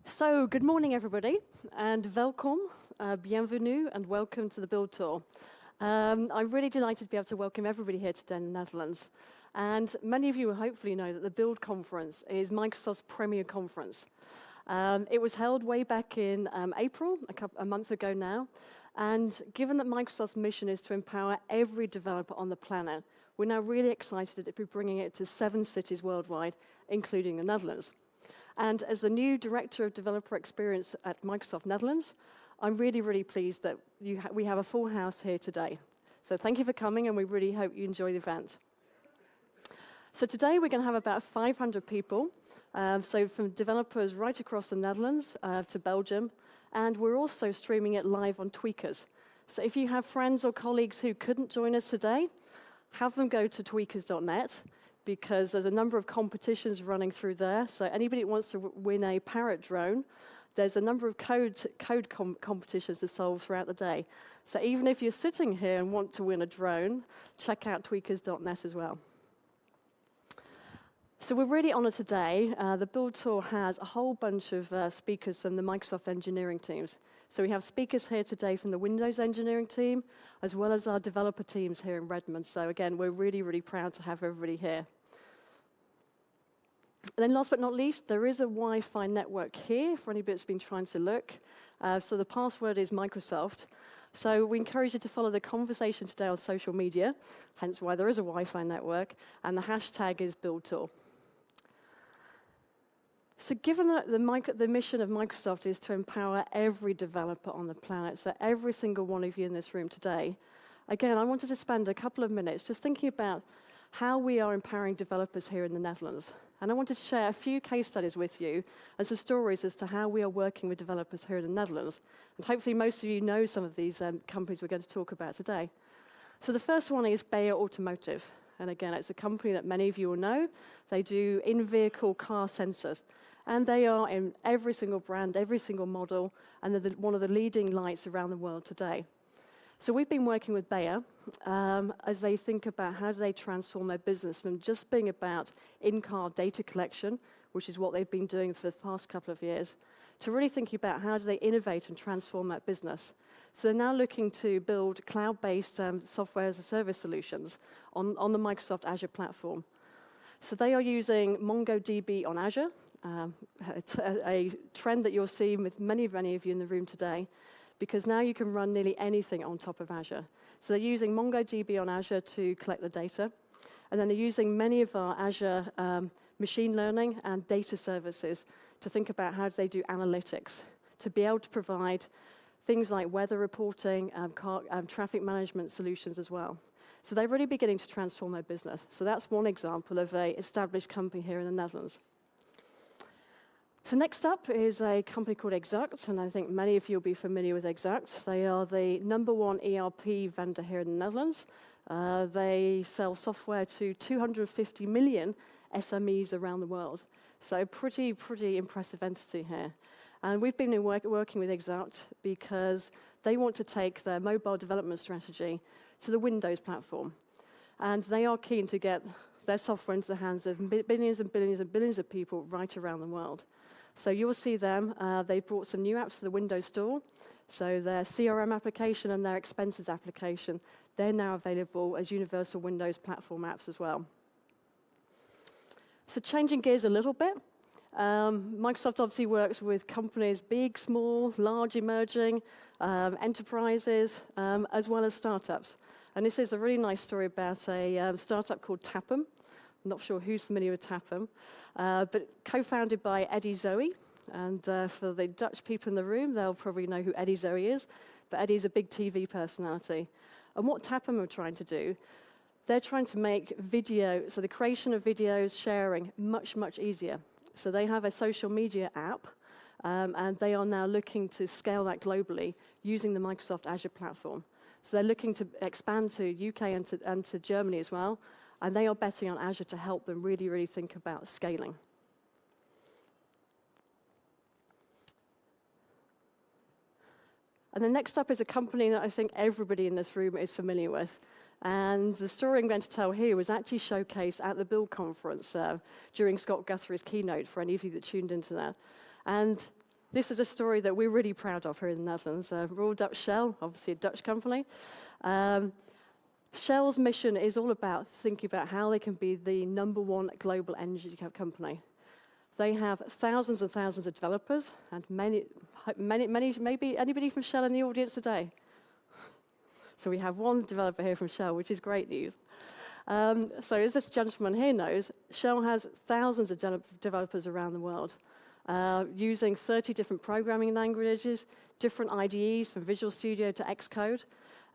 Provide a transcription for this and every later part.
So, good morning, everybody, and welcome, bienvenue, and welcome to the Build Tour. I'm really delighted to be able to welcome everybody here today in the Netherlands. And many of you will hopefully know that the Build Conference is Microsoft's premier conference. It was held way back in April, a month ago now. And given that Microsoft's mission is to empower every developer on the planet, we're now really excited to be bringing it to 7 cities worldwide, including the Netherlands. And as the new Director of Developer Experience at Microsoft Netherlands, I'm really, really pleased that we have a full house here today. So thank you for coming, and we really hope you enjoy the event. So today we're going to have about 500 people, so from developers right across the Netherlands to Belgium, and we're also streaming it live on Tweakers. So if you have friends or colleagues who couldn't join us today, have them go to tweakers.net, because there's a number of competitions running through there. So anybody that wants to win a Parrot drone, there's a number of code competitions to solve throughout the day. So even if you're sitting here and want to win a drone, check out tweakers.net as well. So we're really honored today. The Build Tour has a whole bunch of speakers from the Microsoft engineering teams. So we have speakers here today from the Windows engineering team, as well as our developer teams here in Redmond. So again, we're really, really proud to have everybody here. And then last but not least, there is a Wi-Fi network here for anybody that's been trying to look. So the password is Microsoft. So we encourage you to follow the conversation today on social media, hence why there is a Wi-Fi network, and the hashtag is BuildTour. So given that the mission of Microsoft is to empower every developer on the planet, so every single one of you in this room today, again, I wanted to spend a couple of minutes just thinking about how we are empowering developers here in the Netherlands. And I wanted to share a few case studies with you and some stories as to how we are working with developers here in the Netherlands. And hopefully most of you know some of these companies we're going to talk about today. So the first one is Beijer Automotive. And again, it's a company that many of you will know. They do in-vehicle car sensors. And they are in every single brand, every single model, and they're one of the leading lights around the world today. So we've been working with Beijer as they think about how do they transform their business from just being about in-car data collection, which is what they've been doing for the past couple of years, to really thinking about how do they innovate and transform that business. So they're now looking to build cloud-based software as a service solutions on the Microsoft Azure platform. So they are using MongoDB on Azure, a trend that you'll see with many of you in the room today, because now you can run nearly anything on top of Azure. So they're using MongoDB on Azure to collect the data, and then they're using many of our Azure machine learning and data services to think about how do they do analytics, to be able to provide things like weather reporting, traffic management solutions as well. So they're really beginning to transform their business. So that's one example of an established company here in the Netherlands. So next up is a company called Exact, and I think many of you will be familiar with Exact. They are the #1 ERP vendor here in the Netherlands. They sell software to 250 million SMEs around the world. So pretty impressive entity here. And we've been working with Exact because they want to take their mobile development strategy to the Windows platform. And they are keen to get their software into the hands of billions and billions and billions of people right around the world. So you'll see them. They've brought some new apps to the Windows Store. So their CRM application and their expenses application, they're now available as universal Windows platform apps as well. So changing gears a little bit, Microsoft obviously works with companies big, small, large, emerging, enterprises, as well as startups. And this is a really nice story about a startup called Tapham. I'm not sure who's familiar with Tapham, but co-founded by Eddie Zoe. And for the Dutch people in the room, they'll probably know who Eddie Zoe is. But Eddie's a big TV personality. And what Tapham are trying to do, they're trying to make video, so the creation of videos, sharing, much, much easier. So they have a social media app, and they are now looking to scale that globally using the Microsoft Azure platform. So they're looking to expand to UK and to Germany as well. And they are betting on Azure to help them really, really think about scaling. And then next up is a company that I think everybody in this room is familiar with. And the story I'm going to tell here was actually showcased at the Build conference during Scott Guthrie's keynote, for any of you that tuned into that. And this is a story that we're really proud of here in the Netherlands. Royal Dutch Shell, obviously a Dutch company. Shell's mission is all about thinking about how they can be the #1 global energy company. They have thousands and thousands of developers, and many, maybe anybody from Shell in the audience today? So we have one developer here from Shell, which is great news. So as this gentleman here knows, Shell has thousands of developers around the world, using 30 different programming languages, different IDEs from Visual Studio to Xcode.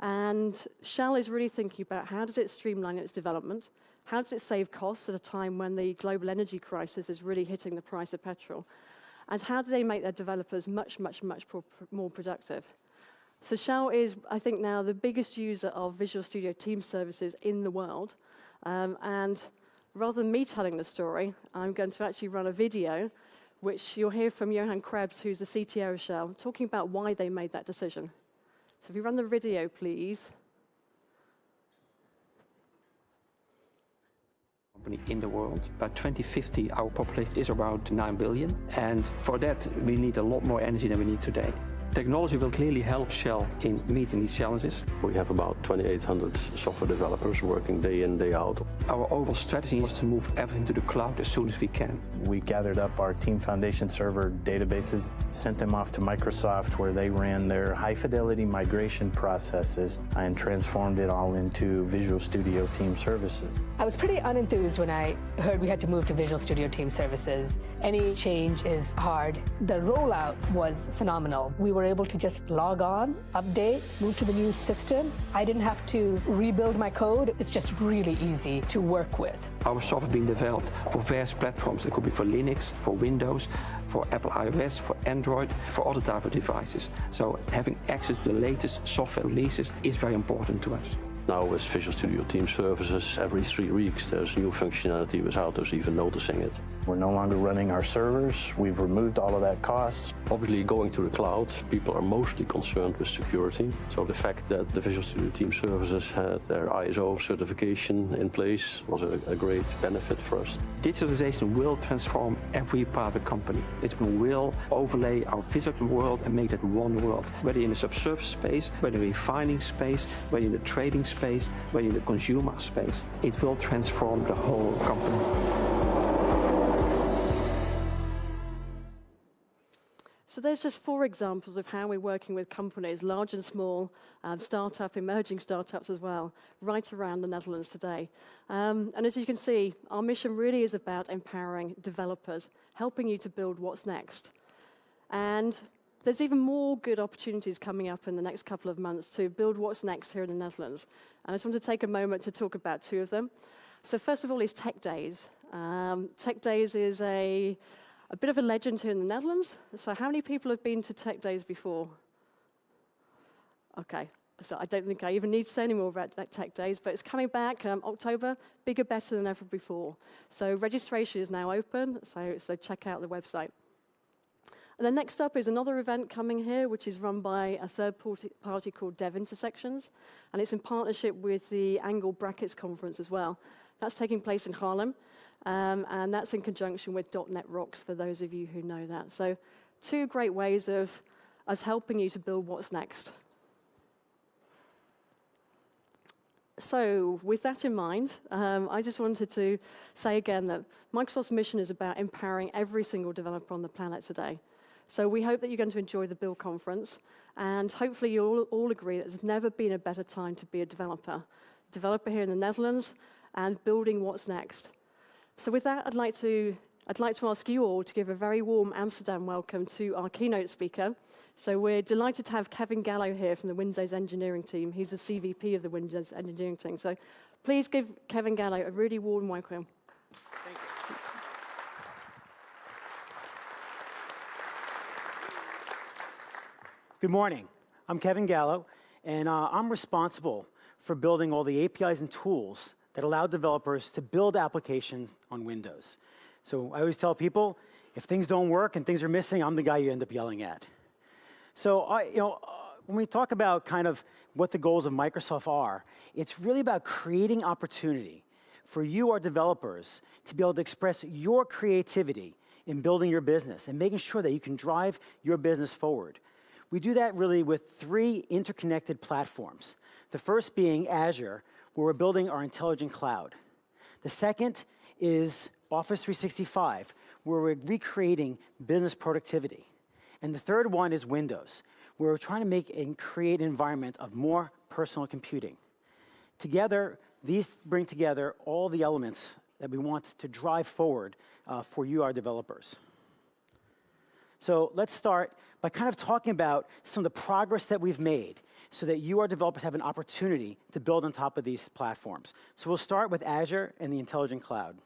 And Shell is really thinking about how does it streamline its development, how does it save costs at a time when the global energy crisis is really hitting the price of petrol, and how do they make their developers much, much, much more productive. So Shell is, I think, now the biggest user of Visual Studio Team Services in the world. And rather than me telling the story, I'm going to actually run a video, which you'll hear from Johan Krebs, who's the CTO of Shell, talking about why they made that decision. So if you run the video, please. Company in the world. By 2050, our population is around 9 billion. And for that, we need a lot more energy than we need today. Technology will clearly help Shell in meeting these challenges. We have about 2,800 software developers working day in, day out. Our overall strategy is to move everything to the cloud as soon as we can. We gathered up our Team Foundation server databases, sent them off to Microsoft where they ran their high-fidelity migration processes and transformed it all into Visual Studio Team Services. I was pretty unenthused when I heard we had to move to Visual Studio Team Services. Any change is hard. The rollout was phenomenal. We were able to just log on, update, move to the new system. I didn't have to rebuild my code. It's just really easy to work with. Our software being developed for various platforms. It could be for Linux, for Windows, for Apple iOS, for Android, for other type of devices. So having access to the latest software releases is very important to us. Now with Visual Studio Team Services, every 3 weeks there's new functionality without us even noticing it. We're no longer running our servers. We've removed all of that cost. Obviously, going to the cloud, people are mostly concerned with security. So the fact that the Visual Studio Team Services had their ISO certification in place was a great benefit for us. Digitalization will transform every part of the company. It will overlay our physical world and make it one world. Whether in the subsurface space, whether in the refining space, whether in the trading space, whether in the consumer space, it will transform the whole company. So there's just 4 examples of how we're working with companies, large and small, emerging startups as well, right around the Netherlands today. And as you can see, our mission really is about empowering developers, helping you to build what's next. And there's even more good opportunities coming up in the next couple of months to build what's next here in the Netherlands. And I just want to take a moment to talk about 2 of them. So first of all is Tech Days. Tech Days is a bit of a legend here in the Netherlands. So how many people have been to Tech Days before? Okay, so I don't think I even need to say any more about Tech Days, but it's coming back October, bigger, better than ever before. So registration is now open, so check out the website. And then next up is another event coming here, which is run by a third party called Dev Intersections, and it's in partnership with the Angle Brackets Conference as well. That's taking place in Haarlem. And that's in conjunction with .NET Rocks, for those of you who know that. So 2 great ways of us helping you to build what's next. So with that in mind, I just wanted to say again that Microsoft's mission is about empowering every single developer on the planet today. So we hope that you're going to enjoy the Build Conference, and hopefully you'll all agree that there's never been a better time to be a developer here in the Netherlands, and building what's next. So with that, I'd like to ask you all to give a very warm Amsterdam welcome to our keynote speaker. So we're delighted to have Kevin Gallo here from the Windows engineering team. He's the CVP of the Windows engineering team. So please give Kevin Gallo a really warm welcome. Thank you. Good morning. I'm Kevin Gallo, and I'm responsible for building all the APIs and tools that allow developers to build applications on Windows. So I always tell people, if things don't work and things are missing, I'm the guy you end up yelling at. So when we talk about kind of what the goals of Microsoft are, it's really about creating opportunity for you, our developers, to be able to express your creativity in building your business and making sure that you can drive your business forward. We do that really with 3 interconnected platforms. The first being Azure, where we're building our intelligent cloud. The second is Office 365, where we're recreating business productivity. And the third one is Windows, where we're trying to make and create an environment of more personal computing. Together, these bring together all the elements that we want to drive forward for you, our developers. So let's start by kind of talking about some of the progress that we've made so that you, our developers, have an opportunity to build on top of these platforms. So we'll start with Azure and the intelligent cloud.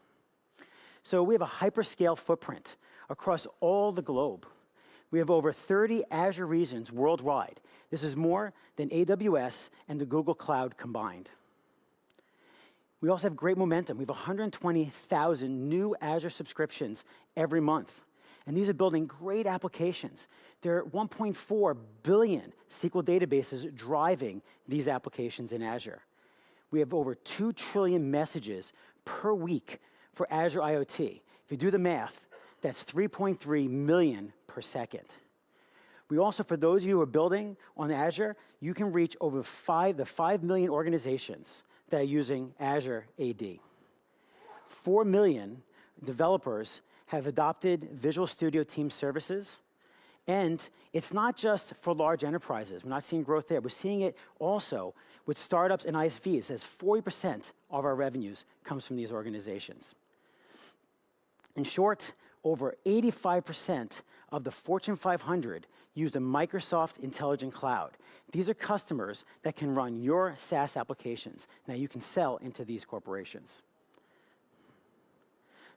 So we have a hyperscale footprint across all the globe. We have over 30 Azure regions worldwide. This is more than AWS and the Google Cloud combined. We also have great momentum. We have 120,000 new Azure subscriptions every month. And these are building great applications. There are 1.4 billion SQL databases driving these applications in Azure. We have over 2 trillion messages per week for Azure IoT. If you do the math, that's 3.3 million per second. We also, for those of you who are building on Azure, you can reach over the 5 million organizations that are using Azure AD. 4 million developers have adopted Visual Studio Team Services. And it's not just for large enterprises. We're not seeing growth there. We're seeing it also with startups and ISVs, as 40% of our revenues comes from these organizations. In short, over 85% of the Fortune 500 use the Microsoft Intelligent Cloud. These are customers that can run your SaaS applications. Now you can sell into these corporations.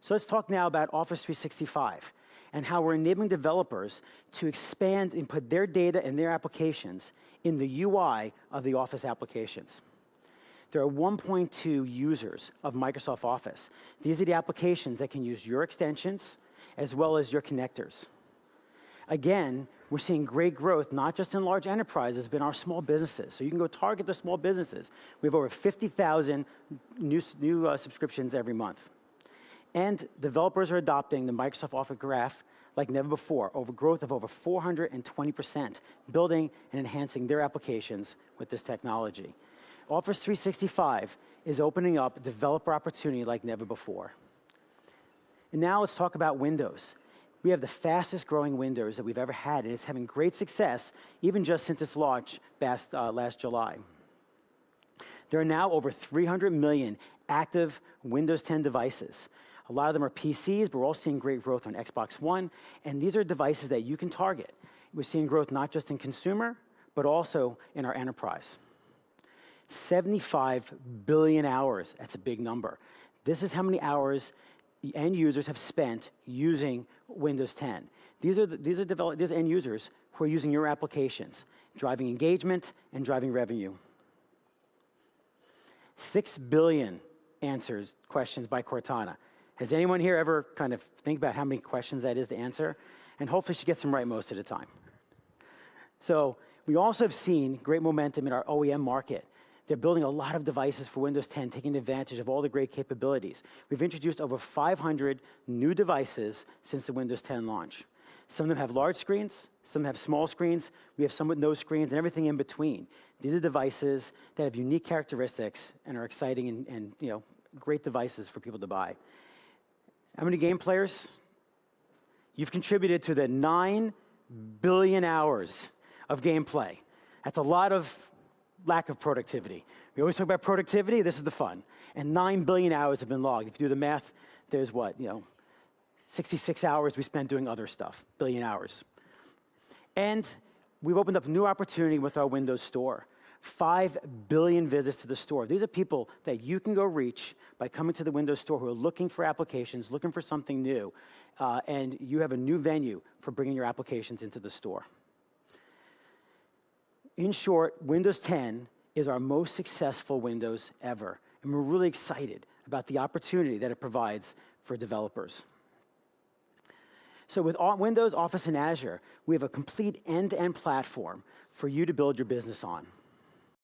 So let's talk now about Office 365 and how we're enabling developers to expand and put their data and their applications in the UI of the Office applications. There are 1.2 users of Microsoft Office. These are the applications that can use your extensions as well as your connectors. Again, we're seeing great growth, not just in large enterprises, but in our small businesses. So you can go target the small businesses. We have over 50,000 new subscriptions every month. And developers are adopting the Microsoft Office Graph like never before, over growth of over 420%, building and enhancing their applications with this technology. Office 365 is opening up developer opportunity like never before. And now let's talk about Windows. We have the fastest growing Windows that we've ever had, and it's having great success, even just since its launch last July. There are now over 300 million active Windows 10 devices. A lot of them are PCs, but we're also seeing great growth on Xbox One, and these are devices that you can target. We're seeing growth not just in consumer, but also in our enterprise. 75 billion hours, that's a big number. This is how many hours end users have spent using Windows 10. These are end users who are using your applications, driving engagement and driving revenue. 6 billion answers, questions by Cortana. Has anyone here ever kind of think about how many questions that is to answer? And hopefully she gets them right most of the time. So we also have seen great momentum in our OEM market. They're building a lot of devices for Windows 10, taking advantage of all the great capabilities. We've introduced over 500 new devices since the Windows 10 launch. Some of them have large screens, some have small screens. We have some with no screens and everything in between. These are devices that have unique characteristics and are exciting and great devices for people to buy. How many game players? You've contributed to the 9 billion hours of gameplay. That's a lot of lack of productivity. We always talk about productivity. This is the fun. And 9 billion hours have been logged. If you do the math, there's 66 hours we spent doing other stuff, billion hours. And we've opened up a new opportunity with our Windows Store. 5 billion visits to the store. These are people that you can go reach by coming to the Windows Store who are looking for applications, looking for something new, and you have a new venue for bringing your applications into the store. In short, Windows 10 is our most successful Windows ever, and we're really excited about the opportunity that it provides for developers. So with Windows, Office, and Azure, we have a complete end-to-end platform for you to build your business on.